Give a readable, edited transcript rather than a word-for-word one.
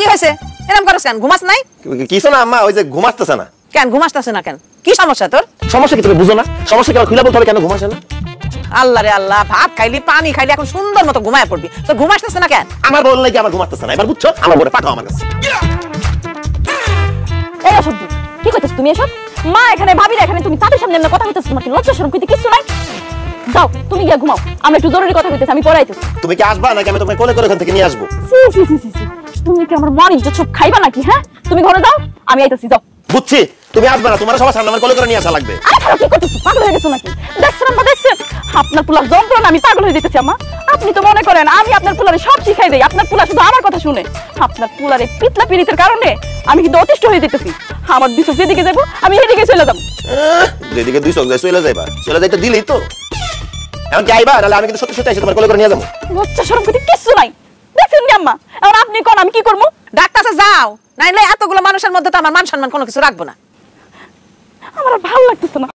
কি হয়েছে এরকম করছ কেন ঘুমাস নাই কিছু না আম্মা ওই যে ঘুমাসতেছ না কেন ঘুমাসতেছ না কেন কি সমস্যা তোর সমস্যা কি তুমি বুঝো না সমস্যা কি আমার খুলে বলতে হবে কেন ঘুমাস না আল্লাহ রে আল্লাহ ভাত খাইলি পানি খাইলি এখন সুন্দর মতো ঘুমায় পড়বি তোর ঘুমাসতেছ না কেন আমার বল নাকি আমার ঘুমাসতেছ না এবার বুঝছো আমার বলে পাঠাও আমার কাছে এই অসভ্য কি কইতেছ তুমি এসব মা এখানে ভাবিরা এখানে তুমি তাদের সামনে এমন কথা কইতেছ তোমার কি লজ্জা শরম কইতে কিছু নাই যাও তুমি গিয়া ঘুমাও আমরা একটু জরুরি কথা কইতেছি আমি পরে আইতেছি তুমি কি আসবা নাকি আমি তোমাকে কোলে করে এখান থেকে নিয়ে আসবো তুমি কি আমার মান ইজ্জত সব খাইবা নাকি হ্যাঁ তুমি ঘরে যাও আমি আইতেছি যাও বুঝছি তুমি আসবে না তোমার সবার সামনে আমার কোলে করে নিয়ে আসা লাগবে আরে কি করতেছ পাগল হয়ে গেছো নাকি দেখছেন আম্মা দেখছেন আপনার পুলার যন্ত্রণা আমি পাগল হয়ে যেতেছি আম্মা আপনি তো মনে করেন আমি আপনার পুলারে সব শিখাই দেই আপনার পুলা শুধু আমার কথা শুনে আপনার পুলারে পিতলা পিরিতের কারণে আমি কিন্তু অতিষ্ঠ হয়ে যেতেছি আমার দুই চোখ যেদিকে যাবো আমি সেদিকে চলে যাবো যেদিকে দুই চোখ যায় চলে যাইবা চলে যাইতে দিলেই তো এখন কি আইবা নাহলে আমি কিন্তু সত্যি সত্যি এসে তোমার কোলে করে নিয়ে যাবো লজ্জা শরম করতে কিছু নাই দেখছেন নি আম্মা এখন আপনি কোন আমি কি করবো ডাক্তার কাছে যাও নাইলে এতগুলো মানুষের মধ্যে তো আমার মান সম্মান কোনো কিছু রাখবো না আমার আর ভালো লাগতেছে না